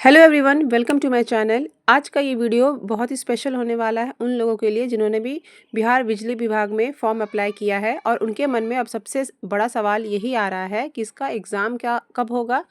Hello everyone, welcome to my channel. आज का ये वीडियो बहुत ही स्पेशल होने वाला है उन लोगों के लिए जिन्होंने भी बिहार बिजली विभाग में फॉर्म अप्लाई किया है और उनके मन में अब सबसे बड़ा सवाल यही आ रहा है कि इसका एग्ज़ाम क्या कब होगा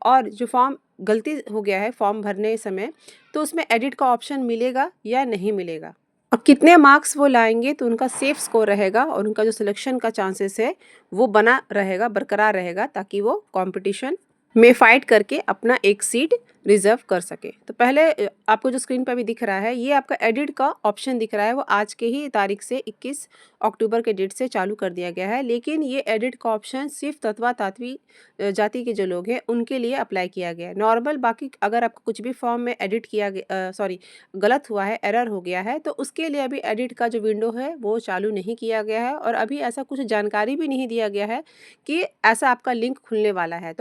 और जो फॉर्म गलती हो गया है फॉर्म भरने समय, तो उसमें एडिट का ऑप्शन मिलेगा या नहीं मिलेगा और कितने मार्क्स वो लाएंगे तो उनका सेफ स्कोर रहेगा और उनका जो सिलेक्शन का चांसेस है वो बना रहेगा, बरकरार रहेगा, ताकि वो कंपटीशन में फाइट करके अपना एक सीट रिजर्व कर सके। तो पहले आपको जो स्क्रीन पर भी दिख रहा है ये आपका एडिट का ऑप्शन दिख रहा है, वो आज के ही तारीख से 21 अक्टूबर के डेट से चालू कर दिया गया है। लेकिन ये एडिट का ऑप्शन सिर्फ तत्वा तात्वी जाति के जो लोग हैं उनके लिए अप्लाई किया गया है। नॉर्मल बाकी अगर आपको कुछ भी फॉर्म में एडिट किया गया, सॉरी गलत हुआ है, एरर हो गया है, तो उसके लिए अभी एडिट का जो विंडो है वो चालू नहीं किया गया है और अभी ऐसा कुछ जानकारी भी नहीं दिया गया है कि ऐसा आपका लिंक खुलने वाला है।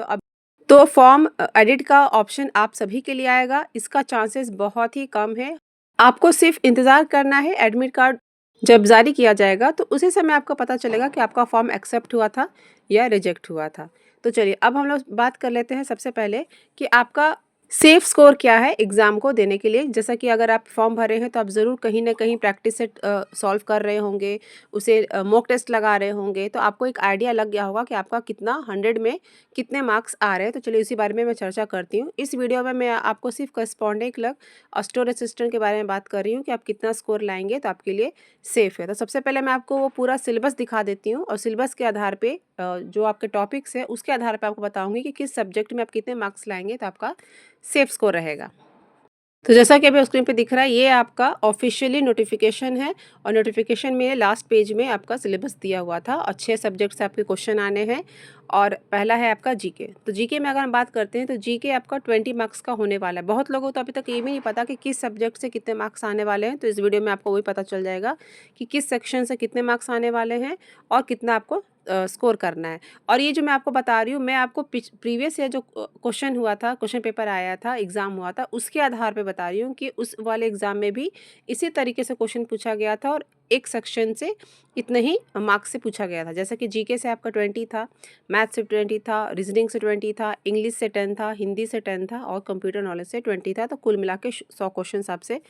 तो फॉर्म एडिट का ऑप्शन आप सभी के लिए आएगा। इसका चांसेस बहुत ही कम है। आपको सिर्फ इंतज़ार करना है, एडमिट कार्ड जब जारी किया जाएगा तो उसी समय आपको पता चलेगा कि आपका फॉर्म एक्सेप्ट हुआ था या रिजेक्ट हुआ था। तो चलिए अब हम लोग बात कर लेते हैं सबसे पहले कि आपका सेफ स्कोर क्या है एग्ज़ाम को देने के लिए। जैसा कि अगर आप फॉर्म भरे हैं तो आप ज़रूर कहीं ना कहीं प्रैक्टिस से सॉल्व कर रहे होंगे, उसे मॉक टेस्ट लगा रहे होंगे, तो आपको एक आइडिया लग गया होगा कि आपका कितना 100 में कितने मार्क्स आ रहे हैं। तो चलिए उसी बारे में मैं चर्चा करती हूँ। इस वीडियो में मैं आपको सिर्फ करस्पॉन्डिंग क्लर्क और स्टोर असिस्टेंट के बारे में बात कर रही हूँ कि आप कितना स्कोर लाएंगे तो आपके लिए सेफ़ है। तो सबसे पहले मैं आपको वो पूरा सिलेबस दिखा देती हूँ और सिलेबस के आधार पे जो आपके टॉपिक्स है उसके आधार पे आपको बताऊँगी कि किस सब्जेक्ट में आप कितने मार्क्स लाएंगे तो आपका सेफ स्कोर रहेगा। तो जैसा कि अभी स्क्रीन पे दिख रहा है ये आपका ऑफिशियली नोटिफिकेशन है और नोटिफिकेशन में लास्ट पेज में आपका सिलेबस दिया हुआ था और 6 सब्जेक्ट से आपके क्वेश्चन आने हैं और पहला है आपका जीके। तो जीके में अगर हम बात करते हैं तो जीके आपका 20 मार्क्स का होने वाला है। बहुत लोगों को तो अभी तक ये भी नहीं पता कि किस सब्जेक्ट से कितने मार्क्स आने वाले हैं, तो इस वीडियो में आपको वही पता चल जाएगा कि किस सेक्शन से कितने मार्क्स आने वाले हैं और कितना आपको स्कोर करना है। और ये जो मैं आपको बता रही हूँ, मैं आपको प्रीवियस ईयर जो क्वेश्चन हुआ था, क्वेश्चन पेपर आया था, एग्ज़ाम हुआ था, उसके आधार पे बता रही हूँ कि उस वाले एग्ज़ाम में भी इसी तरीके से क्वेश्चन पूछा गया था और एक सेक्शन से इतने ही मार्क्स से पूछा गया था। जैसा कि जीके से आपका 20 था, मैथ से 20 था, रीजनिंग से 20 था, इंग्लिश से 10 था, हिंदी से 10 था और कंप्यूटर नॉलेज से 20 था। तो कुल मिला के 100 क्वेश्चन आपसे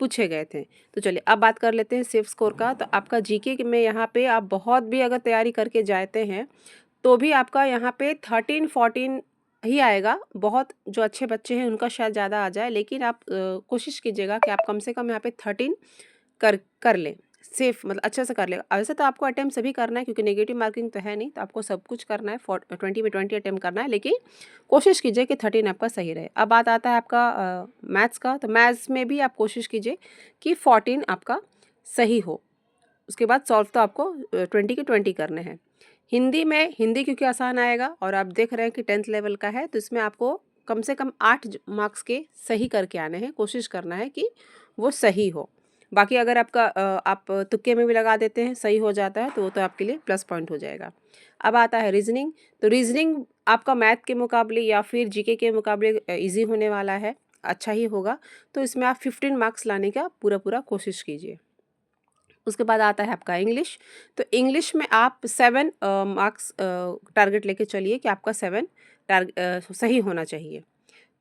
पूछे गए थे। तो चलिए अब बात कर लेते हैं सेफ स्कोर का। तो आपका जीके में यहाँ पे आप बहुत भी अगर तैयारी करके जाते हैं तो भी आपका यहाँ पे 13-14 ही आएगा। बहुत जो अच्छे बच्चे हैं उनका शायद ज़्यादा आ जाए, लेकिन आप कोशिश कीजिएगा कि आप कम से कम यहाँ पे 13 कर कर लें। सेफ मतलब अच्छे से कर लें। वैसे तो आपको अटेम्प्ट सभी करना है क्योंकि नेगेटिव मार्किंग तो है नहीं, तो आपको सब कुछ करना है, 20 में 20 अटेम्प्ट करना है, लेकिन कोशिश कीजिए कि 13 आपका सही रहे। अब बात आता है आपका मैथ्स का। तो मैथ्स में भी आप कोशिश कीजिए कि 14 आपका सही हो। उसके बाद सॉल्व तो आपको 20 के 20 करने हैं। हिंदी में, हिंदी क्योंकि आसान आएगा और आप देख रहे हैं कि 10th लेवल का है, तो इसमें आपको कम से कम 8 मार्क्स के सही करके आने हैं। कोशिश करना है कि वो सही हो। बाकी अगर आपका आप तुक्के में भी लगा देते हैं, सही हो जाता है, तो वो तो आपके लिए प्लस पॉइंट हो जाएगा। अब आता है रीजनिंग। तो रीजनिंग आपका मैथ के मुकाबले या फिर जीके के मुकाबले ईजी होने वाला है, अच्छा ही होगा। तो इसमें आप 15 मार्क्स लाने का पूरा कोशिश कीजिए। उसके बाद आता है आपका इंग्लिश। तो इंग्लिश में आप 7 मार्क्स टारगेट लेके चलिए कि आपका 7 सही होना चाहिए।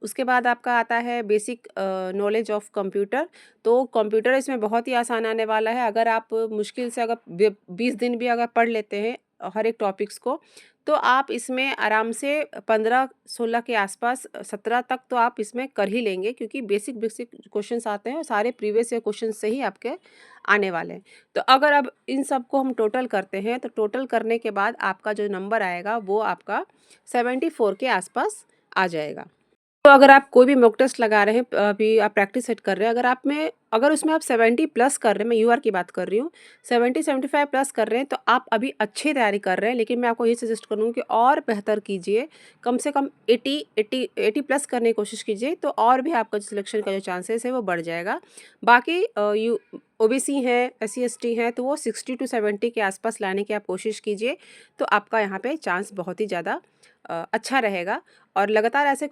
उसके बाद आपका आता है बेसिक नॉलेज ऑफ कंप्यूटर। तो कंप्यूटर इसमें बहुत ही आसान आने वाला है। अगर आप मुश्किल से अगर 20 दिन भी अगर पढ़ लेते हैं हर एक टॉपिक्स को, तो आप इसमें आराम से 15-16 के आसपास, 17 तक तो आप इसमें कर ही लेंगे, क्योंकि बेसिक बेसिक क्वेश्चंस आते हैं और सारे प्रीवियस ईयर क्वेश्चन से ही आपके आने वाले हैं। तो अगर अब इन सब को हम टोटल करते हैं तो टोटल करने के बाद आपका जो नंबर आएगा वो आपका 74 के आसपास आ जाएगा। तो अगर आप कोई भी मॉक टेस्ट लगा रहे हैं, अभी आप प्रैक्टिस सेट कर रहे हैं, अगर उसमें आप 70 प्लस कर रहे हैं, मैं यूआर की बात कर रही हूँ, 70-75 प्लस कर रहे हैं, तो आप अभी अच्छी तैयारी कर रहे हैं। लेकिन मैं आपको ये सजेस्ट करूँगी कि और बेहतर कीजिए, कम से कम 80 प्लस करने की कोशिश कीजिए, तो और भी आपका जो सिलेक्शन का जो चांसेस है वो बढ़ जाएगा। बाकी ओबीसी हैं, SC ST हैं, तो वो 60-70 के आसपास लाने की आप कोशिश कीजिए, तो आपका यहाँ पे चांस बहुत ही ज़्यादा अच्छा रहेगा। और लगातार ऐसे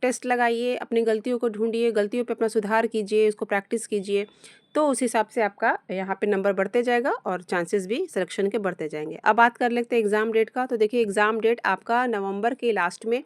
टेस्ट लगाइए, अपनी गलतियों को ढूंढिए, गलतियों पे अपना सुधार कीजिए, उसको प्रैक्टिस कीजिए, तो उस हिसाब से आपका यहाँ पे नंबर बढ़ते जाएगा और चांसेस भी सिलेक्शन के बढ़ते जाएंगे। अब बात कर लेते हैं एग्ज़ाम डेट का। तो देखिए एग्ज़ाम डेट आपका नवंबर के लास्ट में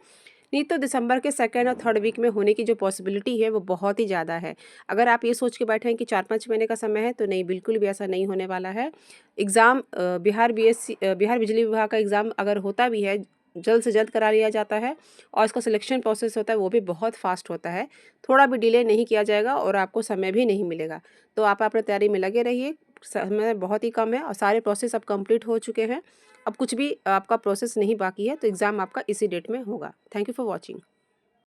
नहीं तो दिसंबर के सेकंड और थर्ड वीक में होने की जो पॉसिबिलिटी है वो बहुत ही ज़्यादा है। अगर आप ये सोच के बैठे हैं कि 4-5 महीने का समय है, तो नहीं, बिल्कुल भी ऐसा नहीं होने वाला है। एग्ज़ाम बिहार बिजली विभाग का एग्ज़ाम अगर होता भी है, जल्द से जल्द करा लिया जाता है और इसका सिलेक्शन प्रोसेस होता है वो भी बहुत फ़ास्ट होता है। थोड़ा भी डिले नहीं किया जाएगा और आपको समय भी नहीं मिलेगा। तो आप अपनी तैयारी में लगे रहिए, समय बहुत ही कम है और सारे प्रोसेस अब कंप्लीट हो चुके हैं। अब कुछ भी आपका प्रोसेस नहीं बाकी है, तो एग्ज़ाम आपका इसी डेट में होगा। Thank you for watching.